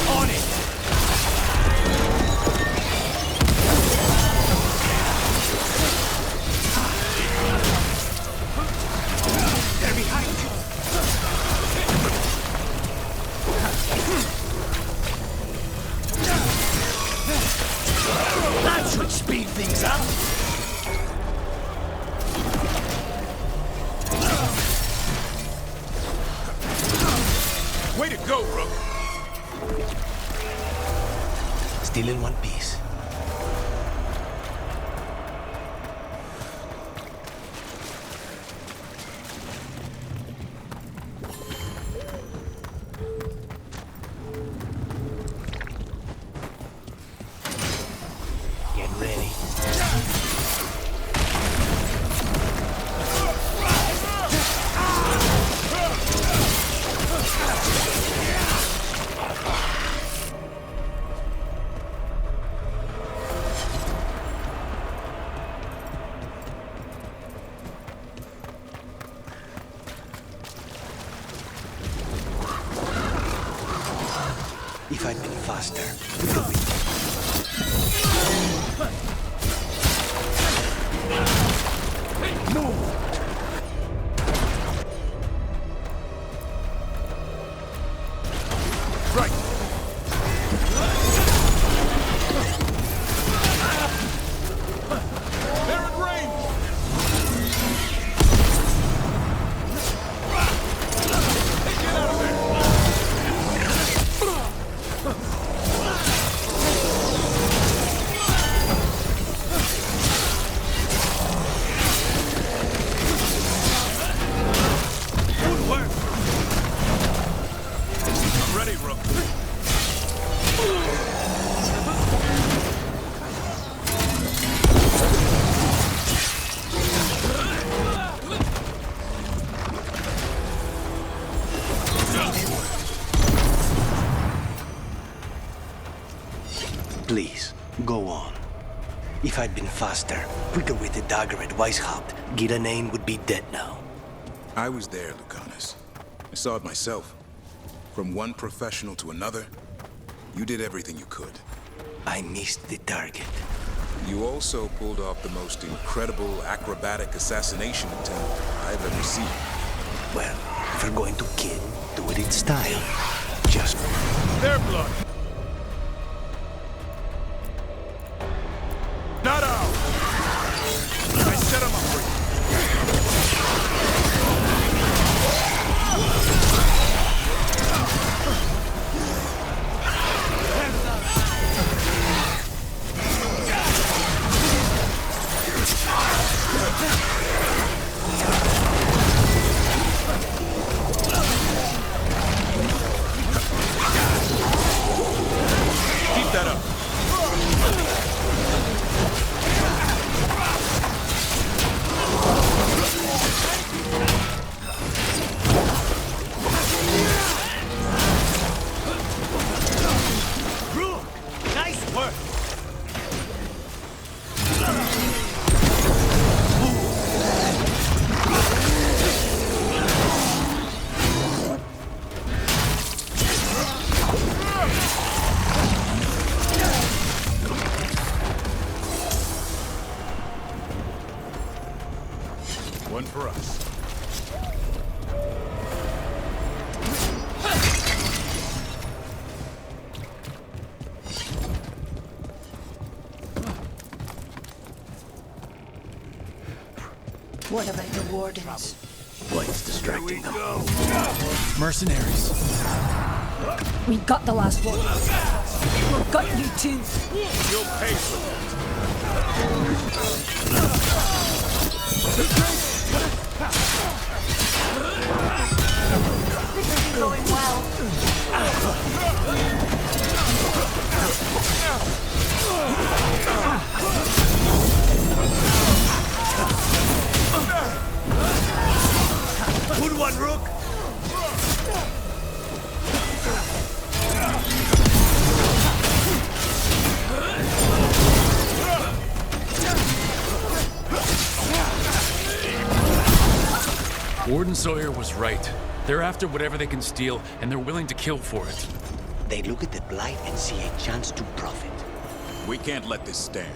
On it! They're behind you! That should speed things up! Way to go, Rook! Still in one piece. Get ready. If I'd been faster, we could win. Move! Right! They're in range! Hey, get out of there! Good work! I'm ready, Rook. Please, go on. If I'd been faster, quicker with the dagger at Weishaupt, Giranane would be dead now. I was there, Lucanus. I saw it myself. From one professional to another, you did everything you could. I missed the target. You also pulled off the most incredible acrobatic assassination attempt I've ever seen. Well, if you're going to kill, do it in style. Just... Their blood! Not ours! I set him up for you. Keep that up. Nice work. One for us. What about the wardens? Light's distracting them. Mercenaries. We got the last one. We've got you too. You'll pay for This isn't going well. Good one, Rook. Warden Sawyer was right. They're after whatever they can steal, and they're willing to kill for it. They look at the Blight and see a chance to profit. We can't let this stand.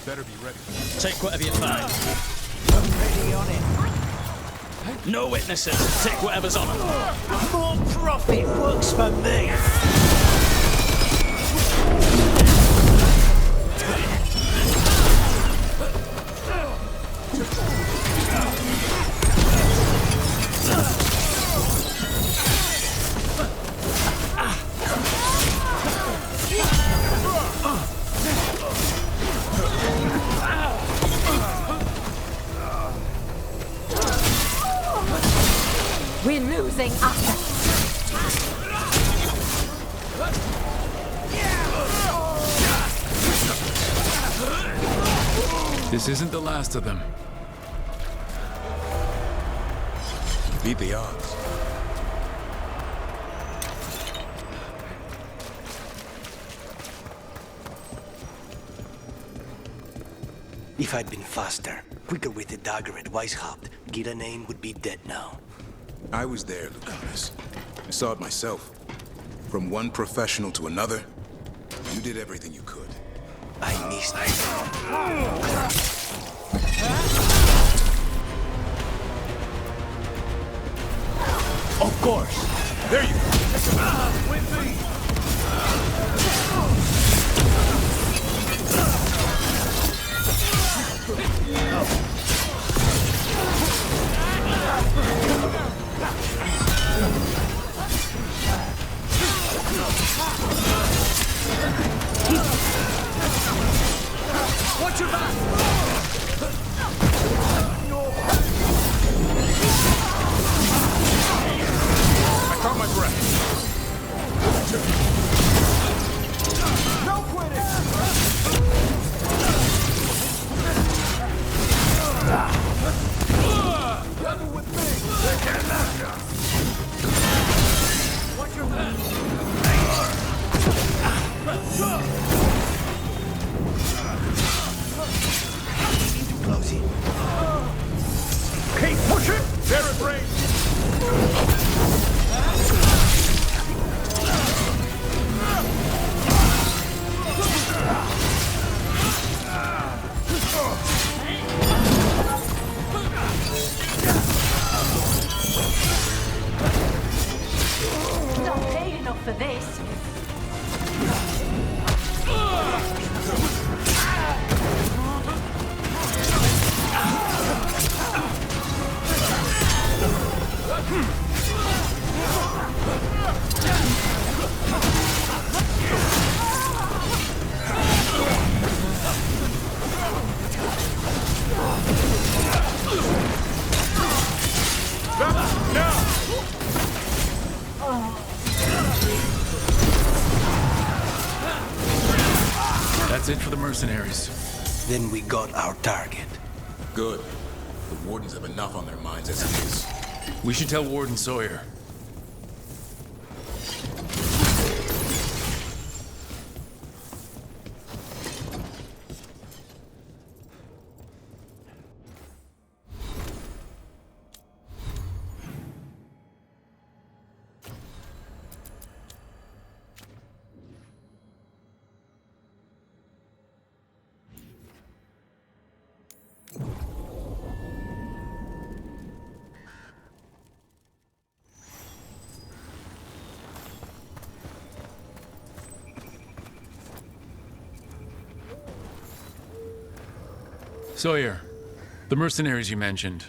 Better be ready. Take whatever you find. Ready on it. No witnesses. Take whatever's on them. More profit works for me. We're losing assets. This isn't the last of them. Beat the odds. If I'd been faster, quicker with the dagger at Weishaupt, Giranane would be dead now. I was there, Lucanus. I saw it myself. From one professional to another, you did everything you could. I missed it. Of course. There you go. With me. Watch your back! I caught my breath. No quitting! Level with me! Watch your back! Close in. Keep pushing! They're at range. Not paid enough for this. Stop now! That's it for the mercenaries. Then we got our target. Good. The Wardens have enough on their minds as it is. We should tell Warden Sawyer. Sawyer, the mercenaries you mentioned.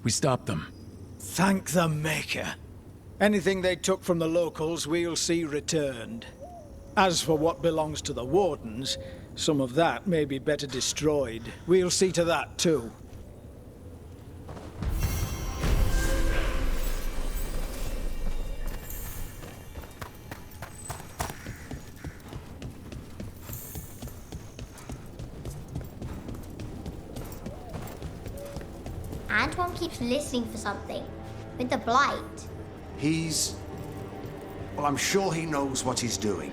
We stopped them. Thank the Maker. Anything they took from the locals, we'll see returned. As for what belongs to the Wardens, some of that may be better destroyed. We'll see to that, too. Antoine keeps listening for something. With the Blight. Well, I'm sure he knows what he's doing.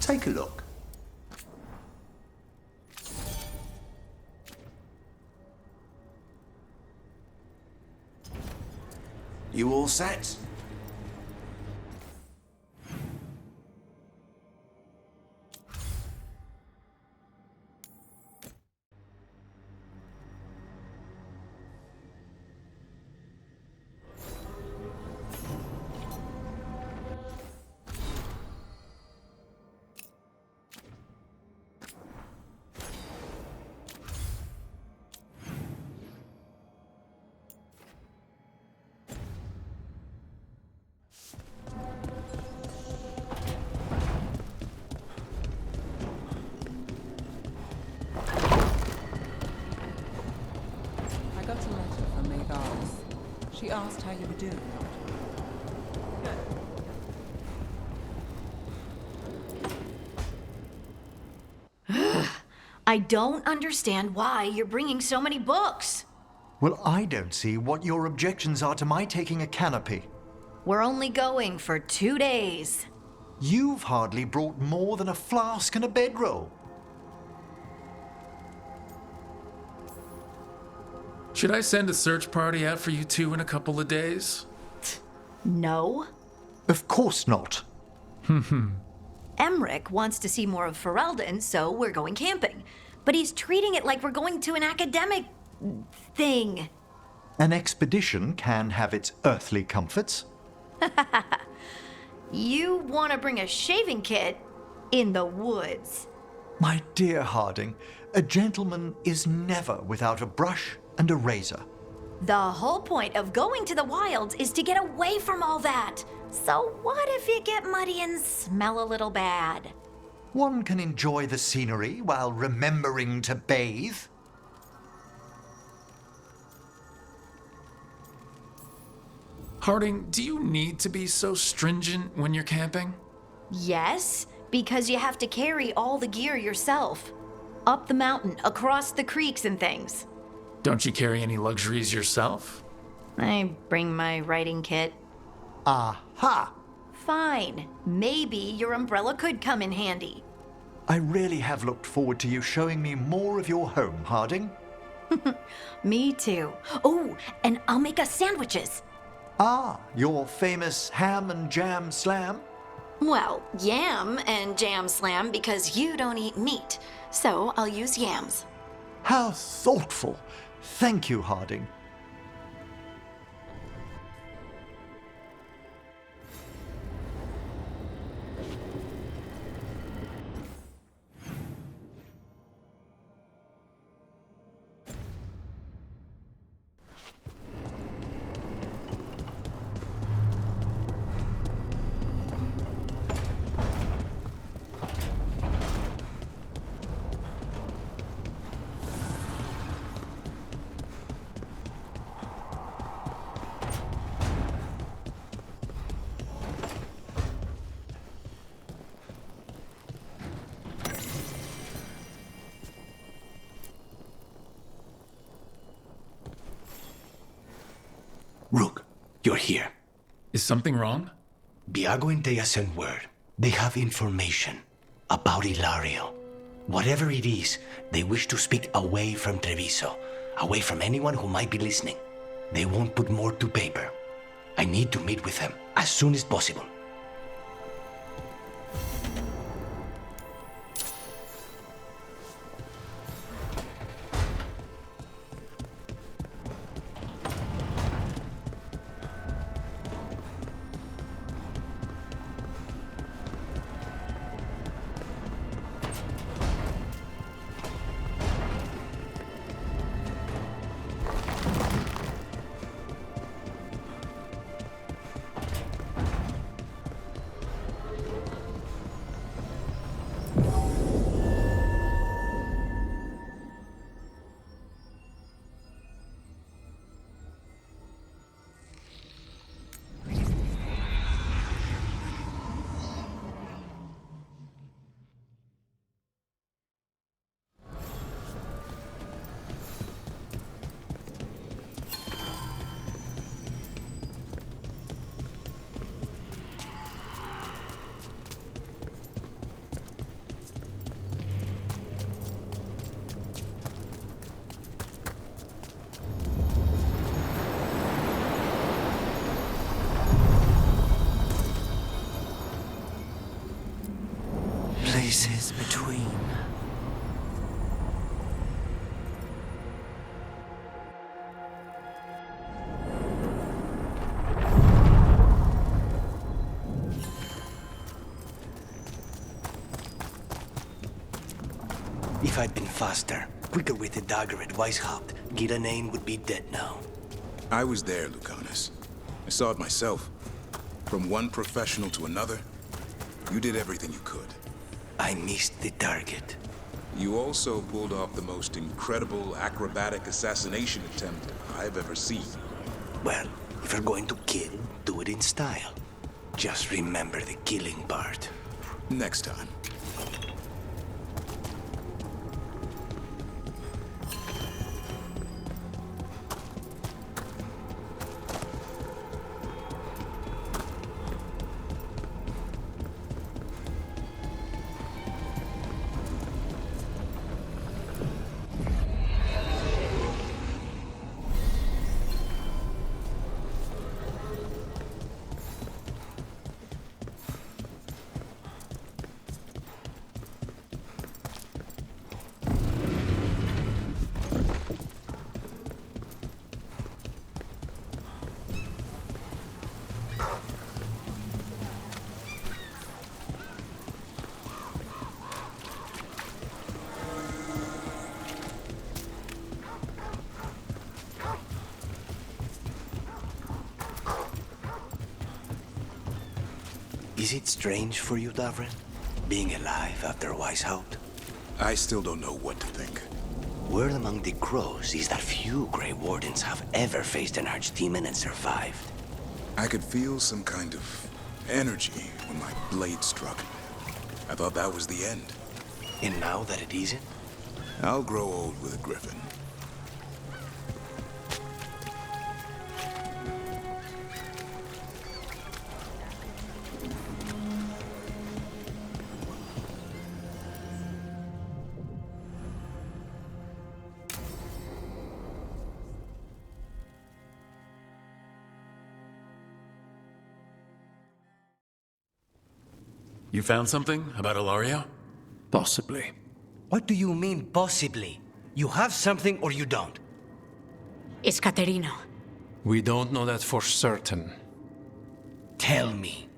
Take a look. You all set? I got a letter from Veilguard. She asked how you were doing. I don't understand why you're bringing so many books. Well, I don't see what your objections are to my taking a canopy. We're only going for 2 days. You've hardly brought more than a flask and a bedroll. Should I send a search party out for you two in a couple of days? No. Of course not. Emmerich wants to see more of Ferelden, so we're going camping. But he's treating it like we're going to an academic thing. An expedition can have its earthly comforts. You want to bring a shaving kit in the woods. My dear Harding, a gentleman is never without a brush and a razor. The whole point of going to the wilds is to get away from all that. So what if you get muddy and smell a little bad? One can enjoy the scenery while remembering to bathe. Harding, do you need to be so stringent when you're camping? Yes, because you have to carry all the gear yourself. Up the mountain, across the creeks and things. Don't you carry any luxuries yourself? I bring my writing kit. Aha! Fine. Maybe your umbrella could come in handy. I really have looked forward to you showing me more of your home, Harding. Me too. Oh, and I'll make us sandwiches. Ah, your famous ham and jam slam? Well, yam and jam slam because you don't eat meat. So I'll use yams. How thoughtful. Thank you, Harding. Rook, you're here. Is something wrong? Biago and Dea sent word. They have information about Ilario. Whatever it is, they wish to speak away from Treviso, away from anyone who might be listening. They won't put more to paper. I need to meet with them as soon as possible. spaces between. If I'd been faster, quicker with the dagger at Weishaupt, Giranane would be dead now. I was there, Lucanus. I saw it myself. From one professional to another, you did everything you could. I missed the target. You also pulled off the most incredible acrobatic assassination attempt I've ever seen. Well, if you're going to kill, do it in style. Just remember the killing part. Next time. Is it strange for you, Davrin? Being alive after Weishaupt? I still don't know what to think. Word among the crows is that few Grey Wardens have ever faced an archdemon and survived. I could feel some kind of energy when my blade struck. I thought that was the end. And now that it isn't? I'll grow old with a griffin. You found something about Ilario? Possibly. What do you mean, possibly? You have something or you don't? It's Caterina. We don't know that for certain. Tell me.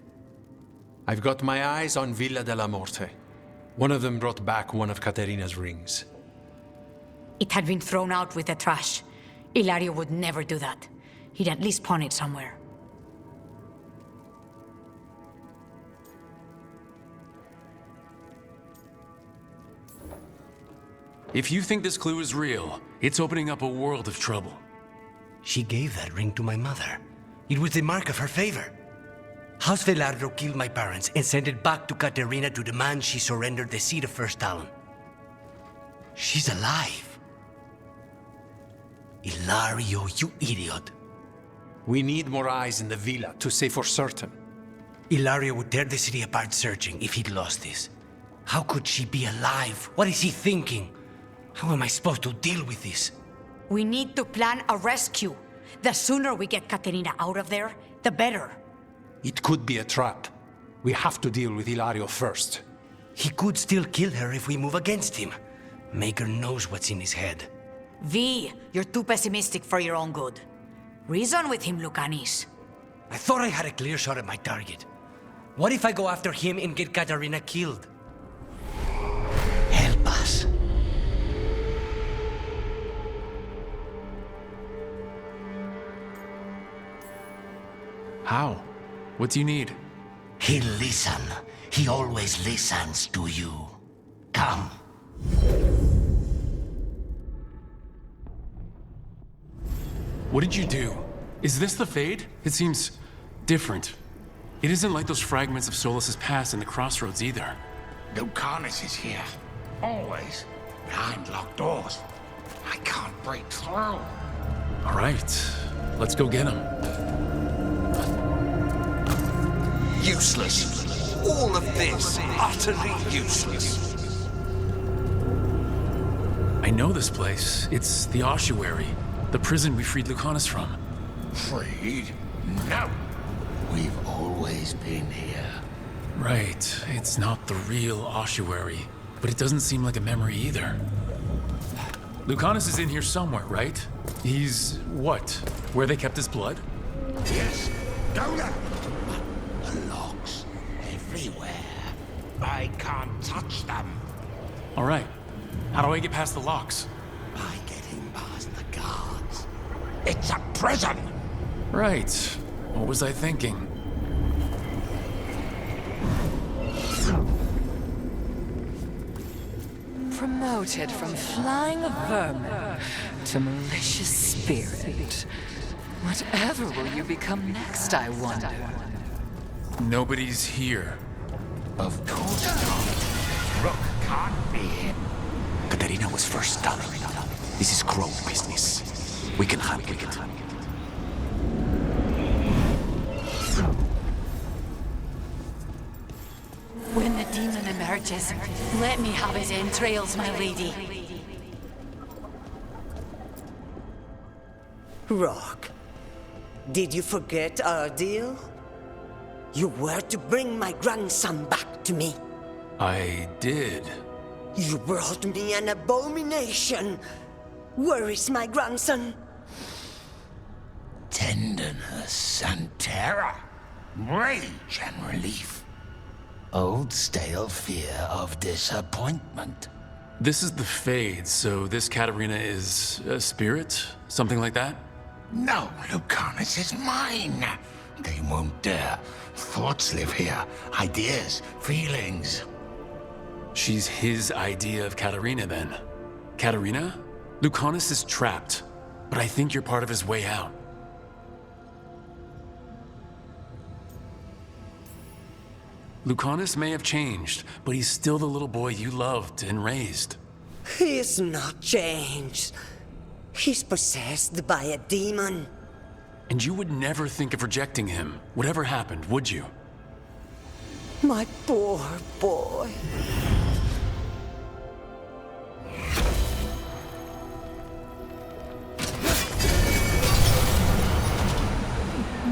I've got my eyes on Villa della Morte. One of them brought back one of Caterina's rings. It had been thrown out with the trash. Ilario would never do that. He'd at least pawn it somewhere. If you think this clue is real, it's opening up a world of trouble. She gave that ring to my mother. It was the mark of her favor. House Veilguard killed my parents and sent it back to Caterina to demand she surrender the seat of First Talon. She's alive. Ilario, you idiot. We need more eyes in the villa to say for certain. Ilario would tear the city apart searching if he'd lost this. How could she be alive? What is he thinking? How am I supposed to deal with this? We need to plan a rescue. The sooner we get Caterina out of there, the better. It could be a trap. We have to deal with Ilario first. He could still kill her if we move against him. Maker knows what's in his head. V, you're too pessimistic for your own good. Reason with him, Lucanis. I thought I had a clear shot at my target. What if I go after him and get Caterina killed? Help us. How? What do you need? He'll listen. He always listens to you. Come. What did you do? Is this the Fade? It seems different. It isn't like those fragments of Solas's past in the Crossroads either. Lucanus is here. Always. Behind locked doors. I can't break through. All right. Let's go get him. Useless. All of this, utterly useless. I know this place. It's the ossuary. The prison we freed Lucanus from. Freed? No. We've always been here. Right, it's not the real ossuary, but it doesn't seem like a memory either. Lucanus is in here somewhere, right? He's what? Where they kept his blood? Yes, go there. But the locks everywhere. I can't touch them. All right. How do I get past the locks? By getting past the guards. It's a prison. Right. What was I thinking? Promoted from flying vermin to malicious spirit. Whatever will you become next, I wonder? Nobody's here. Of course not. Rook can't be him. Katerina was first done. This is Crow business. We can handle it. When the demon emerges, let me have his entrails, my lady. Rock, did you forget our deal? You were to bring my grandson back to me. I did. You brought me an abomination. Where is my grandson? Tenderness and terror. Rage and relief. Old stale fear of disappointment. This is the Fade, so this Katerina is a spirit? Something like that? No, Lucanus is mine. They won't dare. Thoughts live here. Ideas, feelings. She's his idea of Katerina, then. Katerina? Lucanus is trapped, but I think you're part of his way out. Lucanus may have changed, but he's still the little boy you loved and raised. He's not changed. He's possessed by a demon. And you would never think of rejecting him, whatever happened, would you? My poor boy.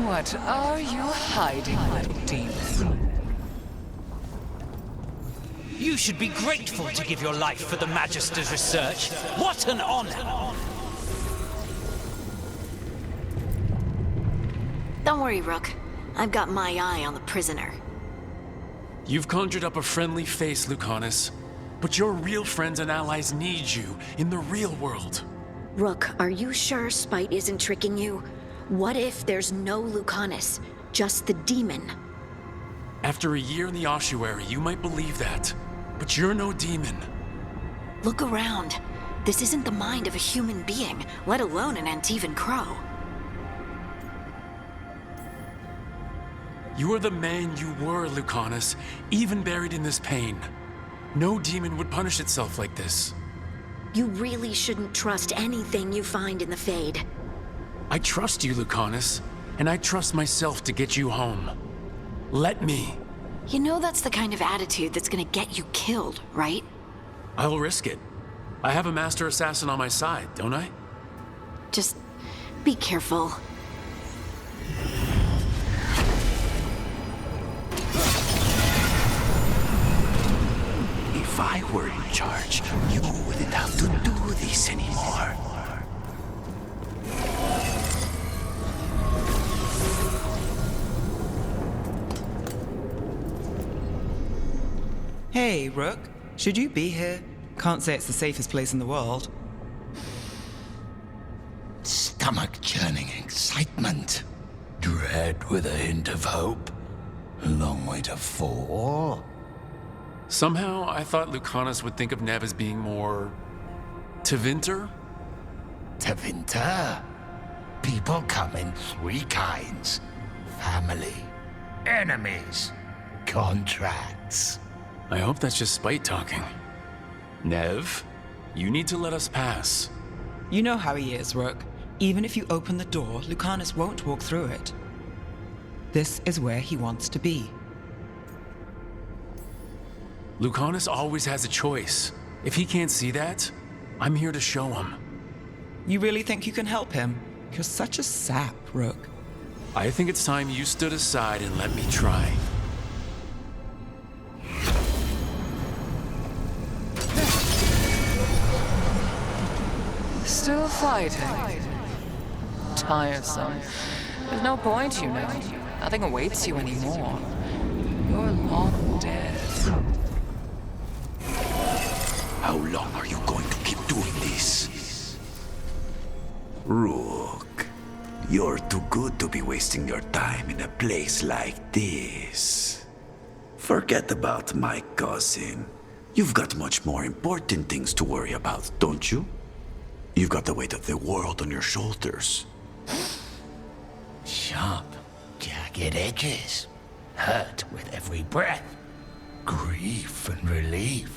What are you hiding, little demon? You should be grateful to give your life for the Magister's research. What an honor! Don't worry, Rook. I've got my eye on the prisoner. You've conjured up a friendly face, Lucanus, but your real friends and allies need you in the real world. Rook, are you sure Spite isn't tricking you? What if there's no Lucanus, just the demon? After a year in the ossuary, you might believe that, but you're no demon. Look around. This isn't the mind of a human being, let alone an Antivan Crow. You are the man you were, Lucanus, even buried in this pain. No demon would punish itself like this. You really shouldn't trust anything you find in the Fade. I trust you, Lucanus, and I trust myself to get you home. Let me. You know that's the kind of attitude that's gonna get you killed, right? I'll risk it. I have a master assassin on my side, don't I? Just be careful. If I were in charge, you wouldn't have to do this anymore. Hey, Rook. Should you be here? Can't say it's the safest place in the world. Stomach-churning excitement. Dread with a hint of hope. A long way to fall. Somehow, I thought Lucanus would think of Nev as being more... Tevinter? Tevinter? People come in three kinds. Family, enemies, contracts. I hope that's just Spite talking. Nev, you need to let us pass. You know how he is, Rook. Even if you open the door, Lucanus won't walk through it. This is where he wants to be. Lucanus always has a choice. If he can't see that, I'm here to show him. You really think you can help him? You're such a sap, Rook. I think it's time you stood aside and let me try. Still fighting. Tiresome. There's no point, you know. Nothing awaits you anymore. You're long dead. How long are you going to keep doing this? Rook, you're too good to be wasting your time in a place like this. Forget about my cousin. You've got much more important things to worry about, don't you? You've got the weight of the world on your shoulders. Sharp, jagged edges. Hurt with every breath. Grief and relief.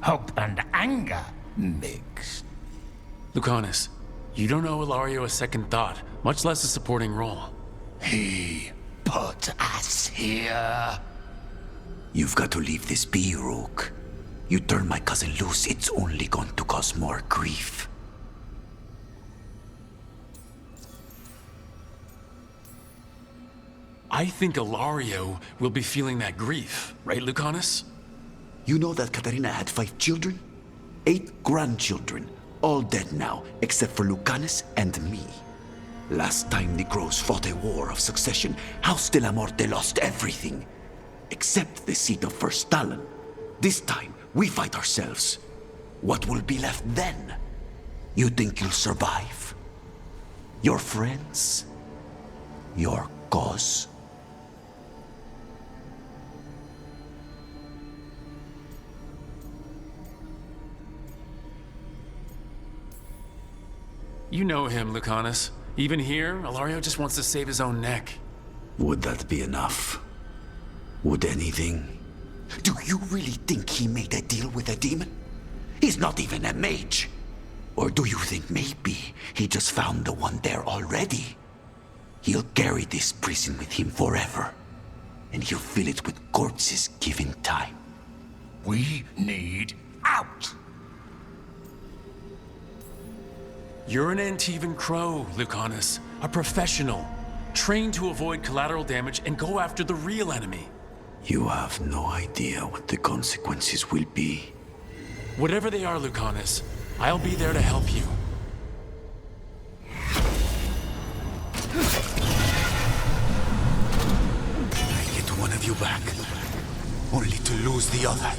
Hope and anger mixed. Lucanus, you don't owe Ilario a second thought, much less a supporting role. He put us here. You've got to leave this be, Rook. You turn my cousin loose, it's only going to cause more grief. I think Ilario will be feeling that grief, right, Lucanus? You know that Katarina had 5 children? 8 grandchildren, all dead now, except for Lucanus and me. Last time Negros fought a war of succession, House de la Morte lost everything, except the seat of First Talon. This time, we fight ourselves. What will be left then? You think you'll survive? Your friends? Your cause? You know him, Lucanus. Even here, Ilario just wants to save his own neck. Would that be enough? Would anything? Do you really think he made a deal with a demon? He's not even a mage. Or do you think maybe he just found the one there already? He'll carry this prison with him forever. And he'll fill it with corpses given time. We need out! You're an Antivan Crow, Lucanus. A professional. Trained to avoid collateral damage and go after the real enemy. You have no idea what the consequences will be. Whatever they are, Lucanus, I'll be there to help you. I get one of you back, only to lose the other.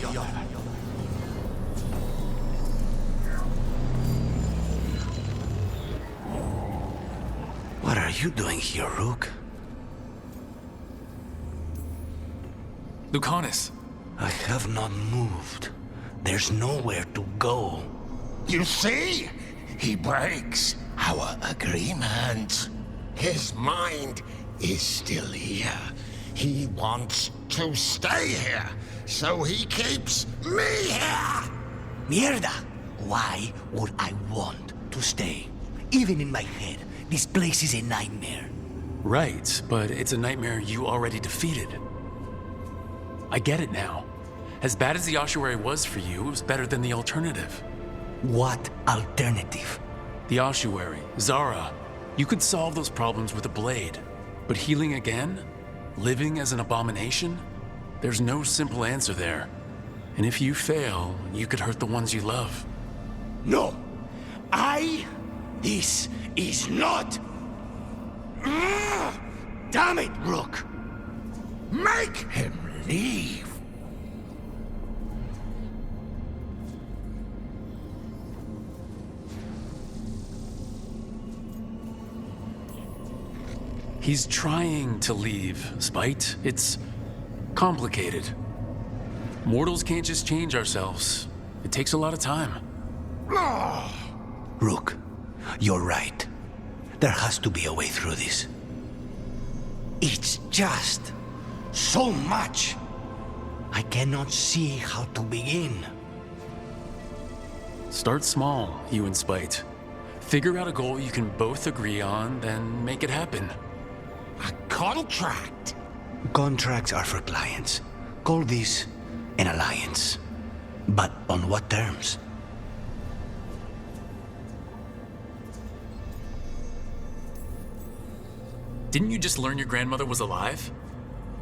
What are you doing here, Rook? Lucanus. I have not moved. There's nowhere to go. You see? He breaks our agreement. His mind is still here. He wants to stay here, so he keeps me here! Mierda! Why would I want to stay? Even in my head, this place is a nightmare. Right, but it's a nightmare you already defeated. I get it now. As bad as the ossuary was for you, it was better than the alternative. What alternative? The ossuary, Zara. You could solve those problems with a blade. But healing again? Living as an abomination? There's no simple answer there. And if you fail, you could hurt the ones you love. No! This is not... Damn it, Rook! Make him leave! He's trying to leave, Spite. It's complicated. Mortals can't just change ourselves. It takes a lot of time. Rook, you're right. There has to be a way through this. It's just so much. I cannot see how to begin. Start small, you and Spite. Figure out a goal you can both agree on, then make it happen. A contract? Contracts are for clients. Call this an alliance. But on what terms? Didn't you just learn your grandmother was alive?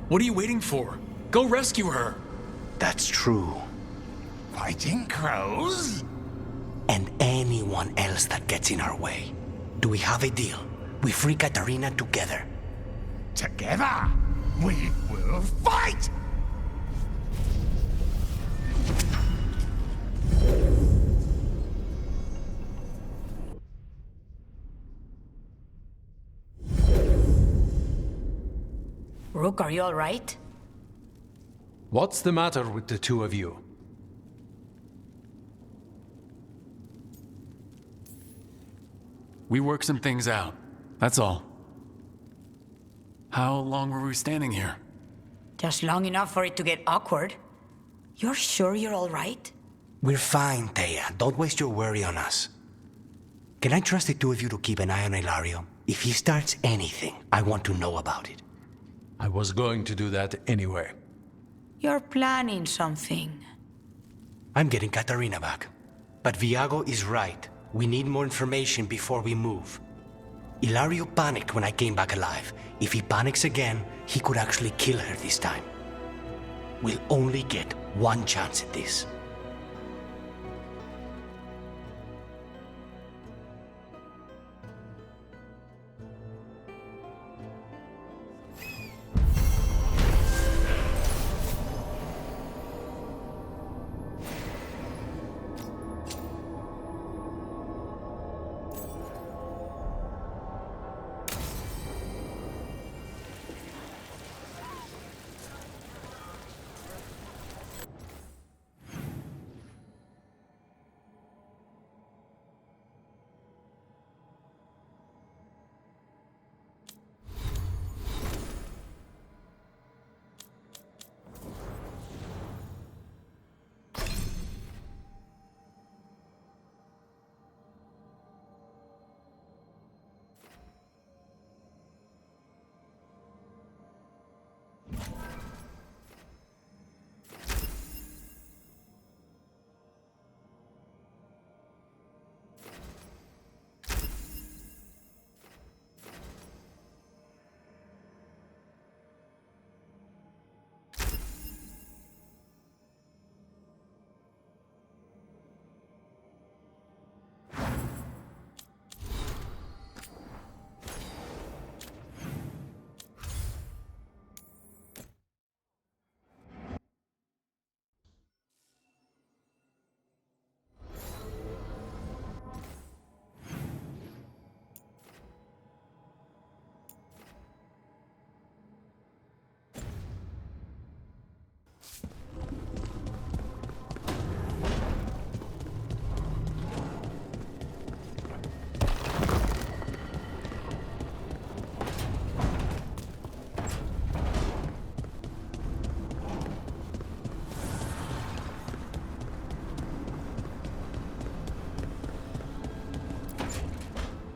What are you waiting for? Go rescue her! That's true. Fighting crows? and anyone else that gets in our way. Do we have a deal? We free Katarina together. Together, we will fight! Rook, are you all right? What's the matter with the two of you? We worked some things out. That's all. How long were we standing here? Just long enough for it to get awkward. You're sure you're all right? We're fine, Thea. Don't waste your worry on us. Can I trust the two of you to keep an eye on Ilario? If he starts anything, I want to know about it. I was going to do that anyway. You're planning something. I'm getting Katarina back. But Viago is right. We need more information before we move. Ilario panicked when I came back alive. If he panics again, he could actually kill her this time. We'll only get one chance at this.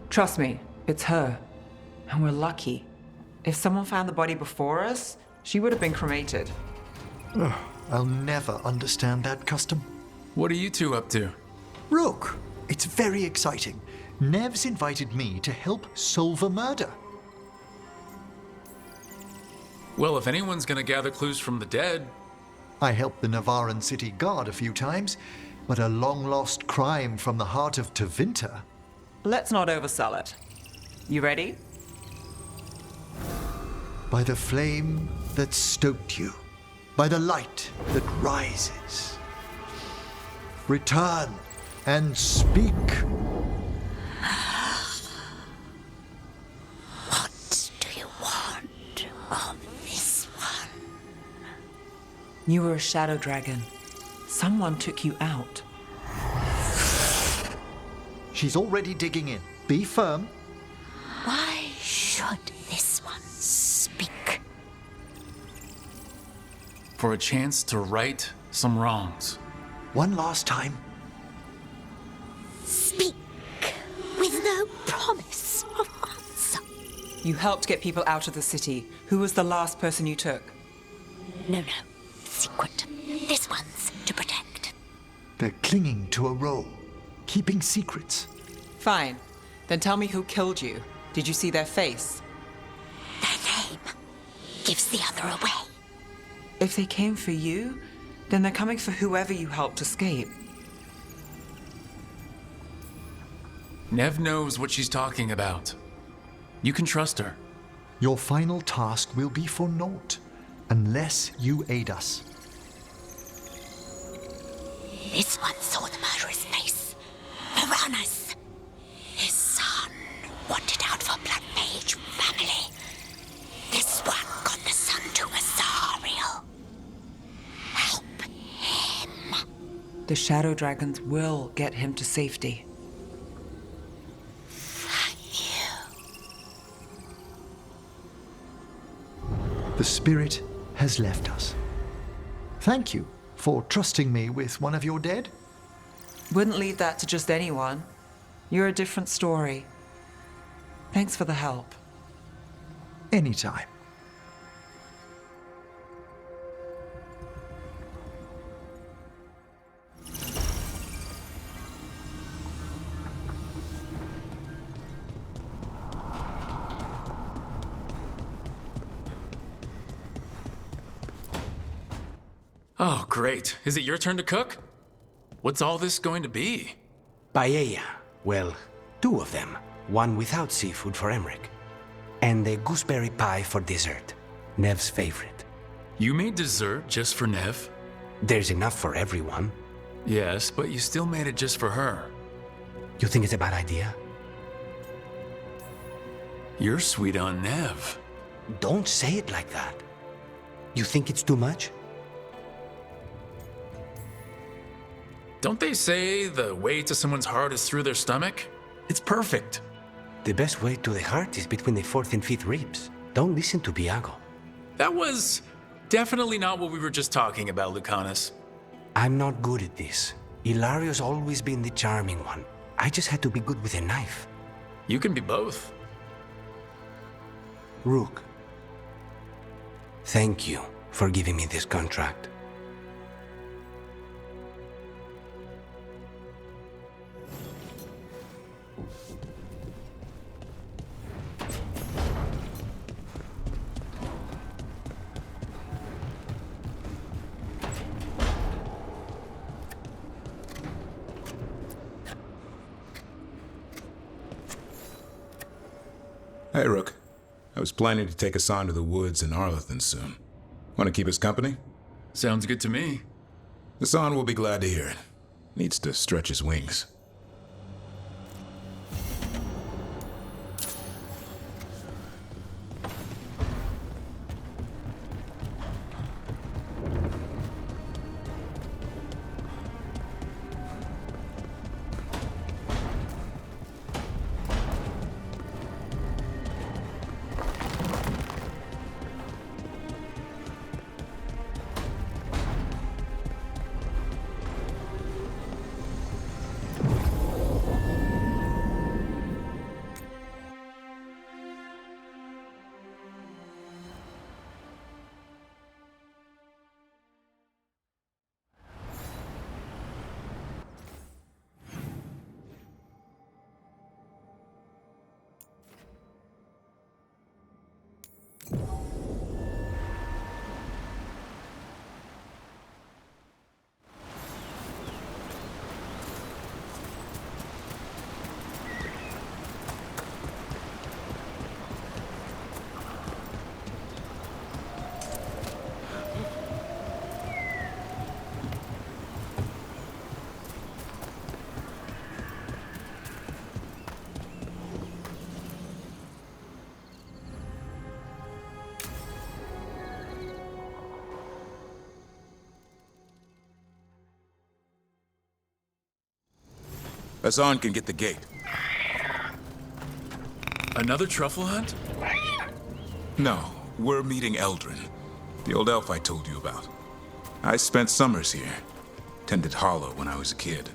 Trust me, it's her. And we're lucky. If someone found the body before us, she would have been cremated. Ugh, I'll never understand that custom. What are you two up to? Rook, it's very exciting. Nev's invited me to help solve a murder. Well, if anyone's gonna gather clues from the dead... I helped the Navaran city guard a few times, but a long-lost crime from the heart of Tevinter. Let's not oversell it. You ready? By the flame that stoked you, by the light that rises. Return and speak. What do you want of this one? You were a shadow dragon. Someone took you out. She's already digging in. Be firm. Why should this one speak? For a chance to right some wrongs. One last time. Speak with no promise of answer. You helped get people out of the city. Who was the last person you took? No. Secret. This one's to protect. They're clinging to a role, keeping secrets. Fine. Then tell me who killed you. Did you see their face? Their name gives the other away. If they came for you, then they're coming for whoever you helped escape. Nev knows what she's talking about. You can trust her. Your final task will be for naught, unless you aid us. This one saw the murderer's face. Piranhas. His son wanted out for Black Mage family. This one got the son to Azariel. Help him. The Shadow Dragons will get him to safety. The spirit has left us. Thank you for trusting me with one of your dead. Wouldn't leave that to just anyone. You're a different story. Thanks for the help. Anytime. Oh, great. Is it your turn to cook? What's all this going to be? Paella. Well, 2 of them. One without seafood for Emmerich. And the gooseberry pie for dessert. Nev's favorite. You made dessert just for Nev? There's enough for everyone. Yes, but you still made it just for her. You think it's a bad idea? You're sweet on Nev. Don't say it like that. You think it's too much? Don't they say the way to someone's heart is through their stomach? It's perfect. The best way to the heart is between the 4th and 5th ribs. Don't listen to Biago. That was definitely not what we were just talking about, Lucanus. I'm not good at this. Hilario's always been the charming one. I just had to be good with a knife. You can be both. Rook, thank you for giving me this contract. Hey, Rook. I was planning to take Hassan to the woods in Arlethan soon. Want to keep us company? Sounds good to me. Hassan will be glad to hear it. Needs to stretch his wings. Hassan can get the gate. Another truffle hunt? No, we're meeting Eldrin, the old elf I told you about. I spent summers here. Tended Hollow when I was a kid.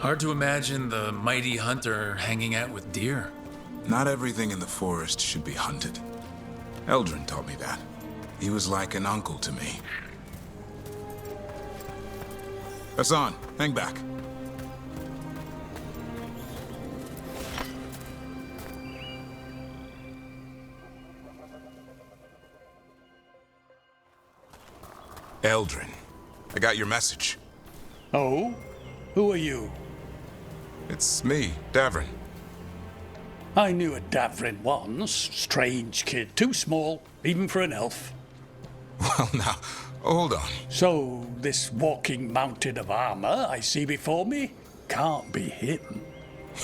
Hard to imagine the mighty hunter hanging out with deer. Not everything in the forest should be hunted. Eldrin taught me that. He was like an uncle to me. Hassan, hang back. Eldrin, I got your message. Oh? Who are you? It's me, Davrin. I knew a Davrin once. Strange kid, too small, even for an elf. Well, now, hold on. So, this walking mountain of armor I see before me can't be him.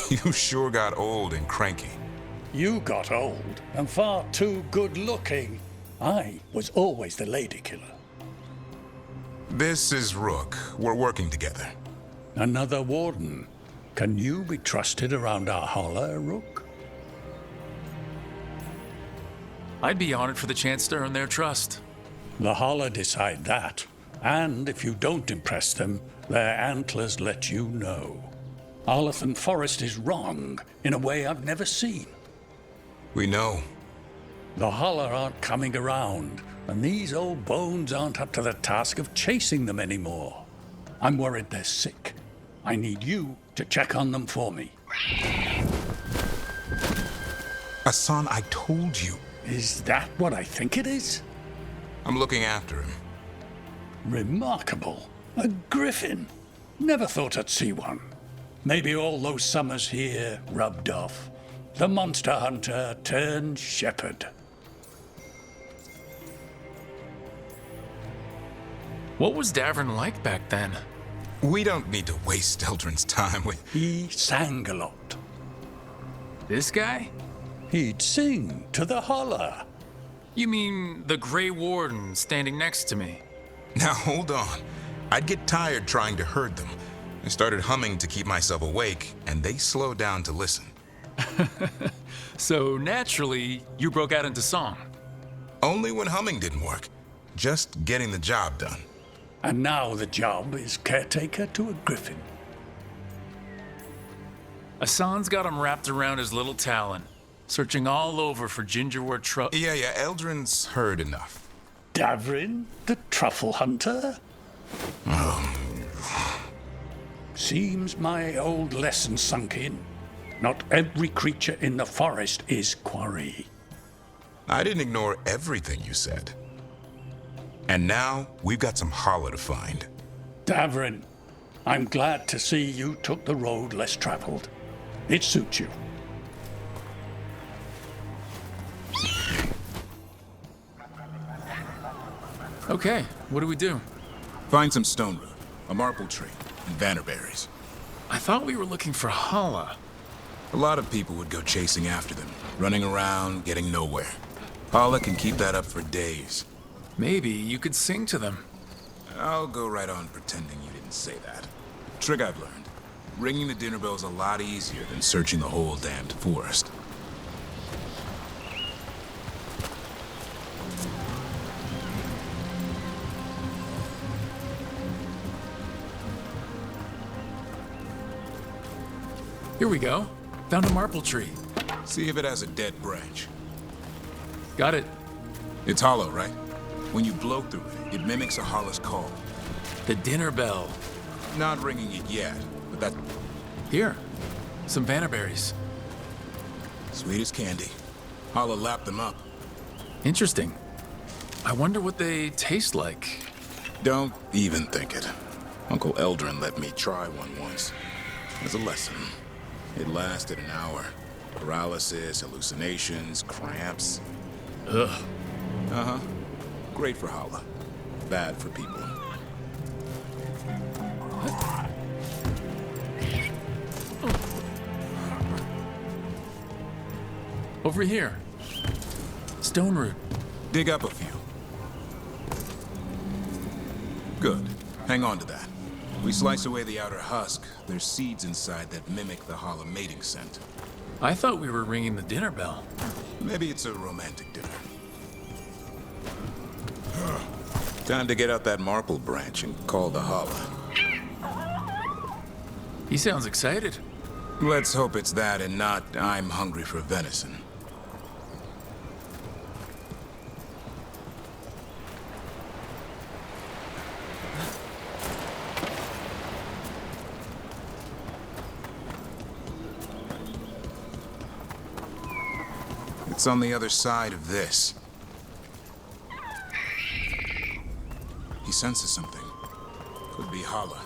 You sure got old and cranky. You got old and far too good looking. I was always the lady killer. This is Rook. We're working together. Another warden. Can you be trusted around our holler, Rook? I'd be honored for the chance to earn their trust. The holler decide that. And if you don't impress them, their antlers let you know. Arlathan Forest is wrong in a way I've never seen. We know. The holler aren't coming around, and these old bones aren't up to the task of chasing them anymore. I'm worried they're sick. I need you to check on them for me. Hassan, I told you. Is that what I think it is? I'm looking after him. Remarkable. A griffin. Never thought I'd see one. Maybe all those summers here rubbed off. The monster hunter turned shepherd. What was Davrin like back then? We don't need to waste Eldrin's time with... He sang a lot. This guy? He'd sing to the holler. You mean the Grey Warden standing next to me? Now hold on. I'd get tired trying to herd them. I started humming to keep myself awake, and they slowed down to listen. So naturally, you broke out into song. Only when humming didn't work. Just getting the job done. And now the job is caretaker to a griffin. Hassan's got him wrapped around his little talon, searching all over for gingerwort truffle. Yeah, Eldrin's heard enough. Davrin, the truffle hunter? Seems my old lesson sunk in. Not every creature in the forest is quarry. I didn't ignore everything you said. And now, we've got some holler to find. Davrin, I'm glad to see you took the road less traveled. It suits you. Okay, what do we do? Find some stone root, a marple tree, and vannerberries. I thought we were looking for Hala. A lot of people would go chasing after them, running around, getting nowhere. Hala can keep that up for days. Maybe you could sing to them. I'll go right on pretending you didn't say that. Trick I've learned. Ringing the dinner bell's a lot easier than searching the whole damned forest. Here we go. Found a marple tree. See if it has a dead branch. Got it. It's hollow, right? When you blow through it, it mimics a hollow's call. The dinner bell. Not ringing it yet, but that... Here. Some vannerberries. Sweet as candy. Holla lapped them up. Interesting. I wonder what they taste like. Don't even think it. Uncle Eldrin let me try one once. As a lesson. It lasted an hour. Paralysis, hallucinations, cramps. Ugh. Uh-huh. Great for Hala. Bad for people. Over here. Stone root. Dig up a few. Good. Hang on to that. We slice away the outer husk. There's seeds inside that mimic the Hala mating scent. I thought we were ringing the dinner bell. Maybe it's a romantic dinner. Time to get out that marple branch and call the Hala. He sounds excited. Let's hope it's that and not I'm hungry for venison. It's on the other side of this. He senses something. Could be Hala.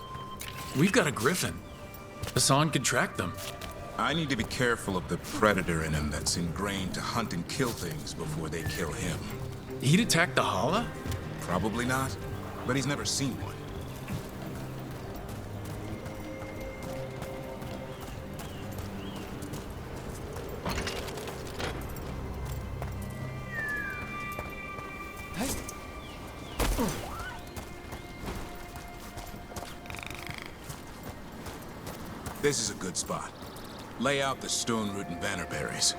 We've got a griffin. Hassan could track them. I need to be careful of the predator in him that's ingrained to hunt and kill things before they kill him. He'd attack the Hala? Probably not, but he's never seen one. This is a good spot. Lay out the stone root and bannerberries.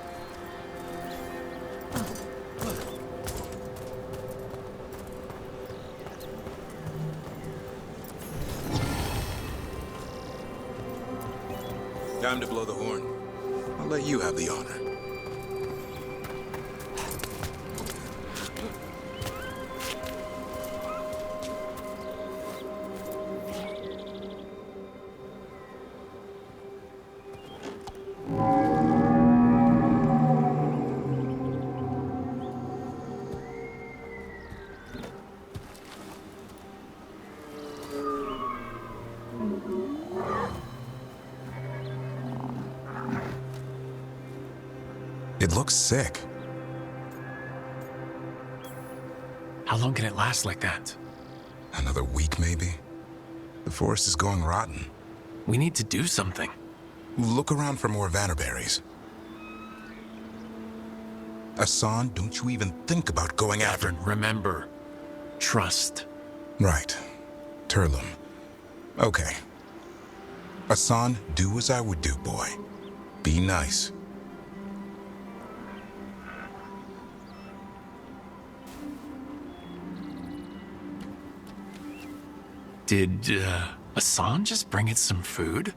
Time to blow the horn. I'll let you have the honor. It looks sick. How long can it last like that? Another week, maybe? The forest is going rotten. We need to do something. Look around for more vannerberries. Hassan, don't you even think about going after... Remember, trust. Right. Turlum. Okay. Hassan, do as I would do, boy. Be nice. Did, Hassan just bring it some food?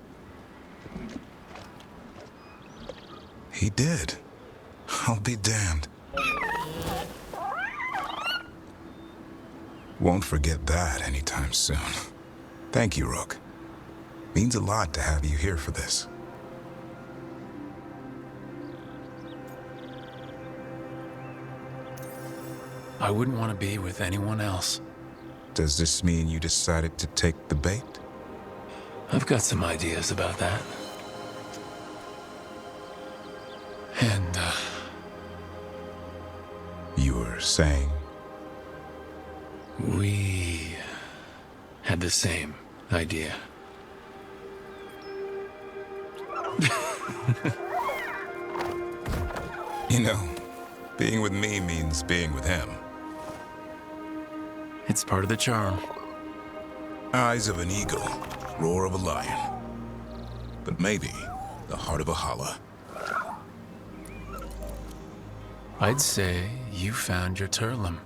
He did. I'll be damned. Won't forget that anytime soon. Thank you, Rook. Means a lot to have you here for this. I wouldn't want to be with anyone else. Does this mean you decided to take the bait? I've got some ideas about that. And, You were saying? We had the same idea. You know, being with me means being with him. It's part of the charm. Eyes of an eagle, roar of a lion. But maybe the heart of a Hala. I'd say you found your Turlum.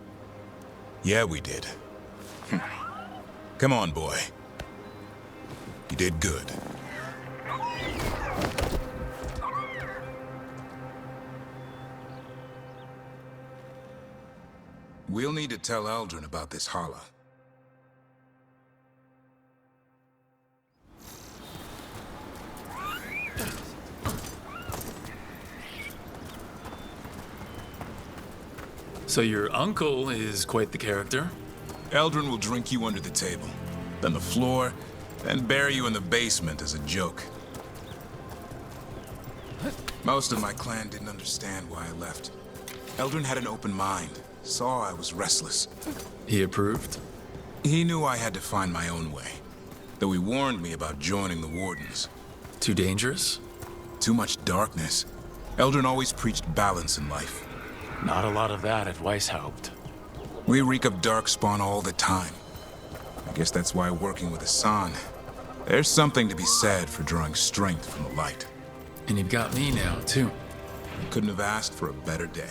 Yeah, we did. Come on, boy. You did good. We'll need to tell Eldrin about this Hala. So your uncle is quite the character? Eldrin will drink you under the table, then the floor, then bury you in the basement as a joke. Most of my clan didn't understand why I left. Eldrin had an open mind, saw I was restless. He approved? He knew I had to find my own way, though he warned me about joining the Wardens. Too dangerous? Too much darkness. Eldrin always preached balance in life. Not a lot of that at Weishaupt. We reek of darkspawn all the time. I guess that's why working with Hassan, there's something to be said for drawing strength from the light. And you've got me now, too. Couldn't have asked for a better day.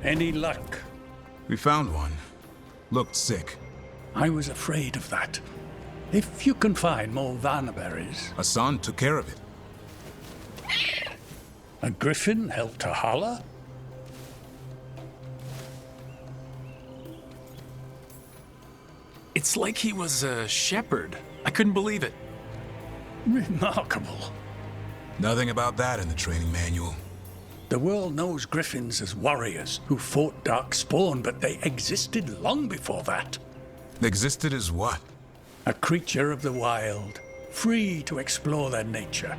Any luck? We found one. Looked sick. I was afraid of that. If you can find more vannerberries... Hassan took care of it. A griffin held to Hala? It's like he was a shepherd. I couldn't believe it. Remarkable. Nothing about that in the training manual. The world knows griffins as warriors who fought Darkspawn, but they existed long before that. Existed as what? A creature of the wild, free to explore their nature.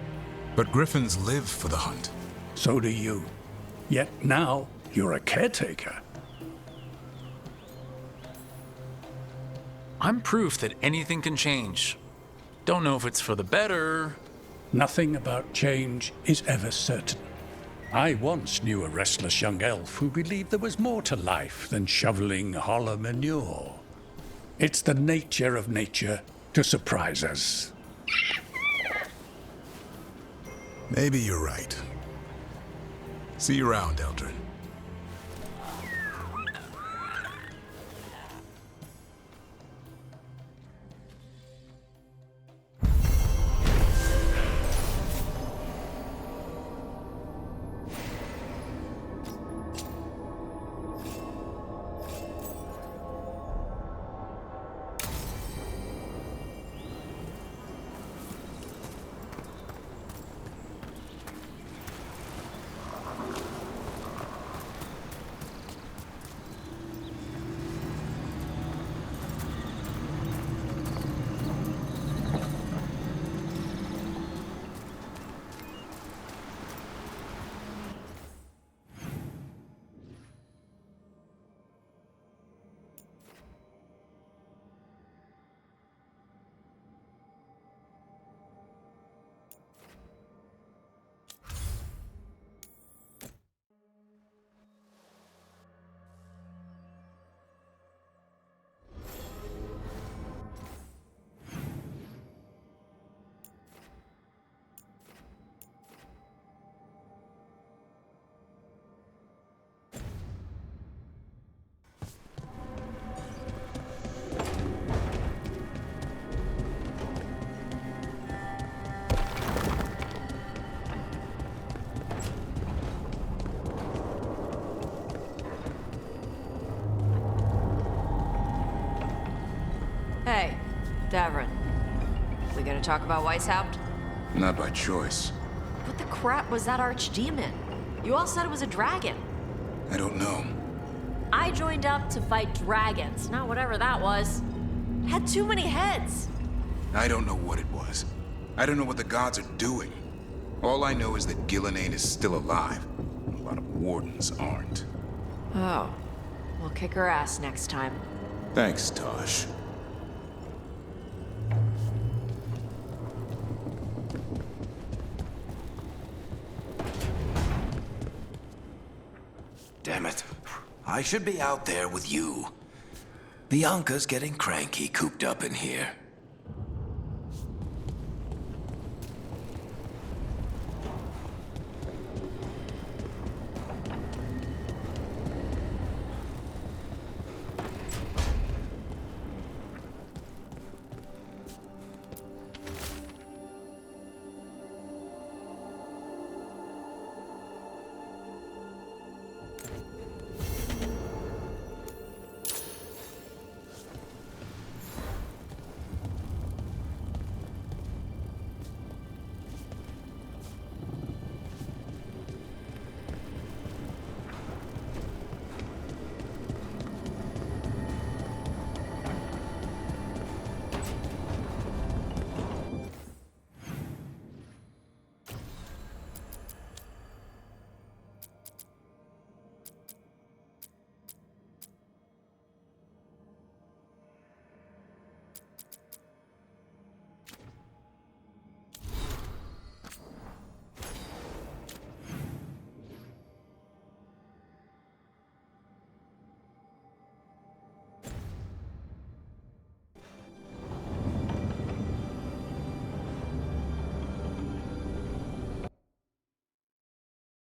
But griffins live for the hunt. So do you. Yet now, you're a caretaker. I'm proof that anything can change. Don't know if it's for the better. Nothing about change is ever certain. I once knew a restless young elf who believed there was more to life than shoveling hollow manure. It's the nature of nature to surprise us. Maybe you're right. See you around, Eldrin. Hey, Davrin. We gonna talk about Weishaupt? Not by choice. What the crap was that archdemon? You all said it was a dragon. I don't know. I joined up to fight dragons, not whatever that was. It had too many heads. I don't know what it was. I don't know what the gods are doing. All I know is that Gillenane is still alive. A lot of wardens aren't. Oh. We'll kick her ass next time. Thanks, Tosh. Damn it. I should be out there with you. Bianca's getting cranky cooped up in here.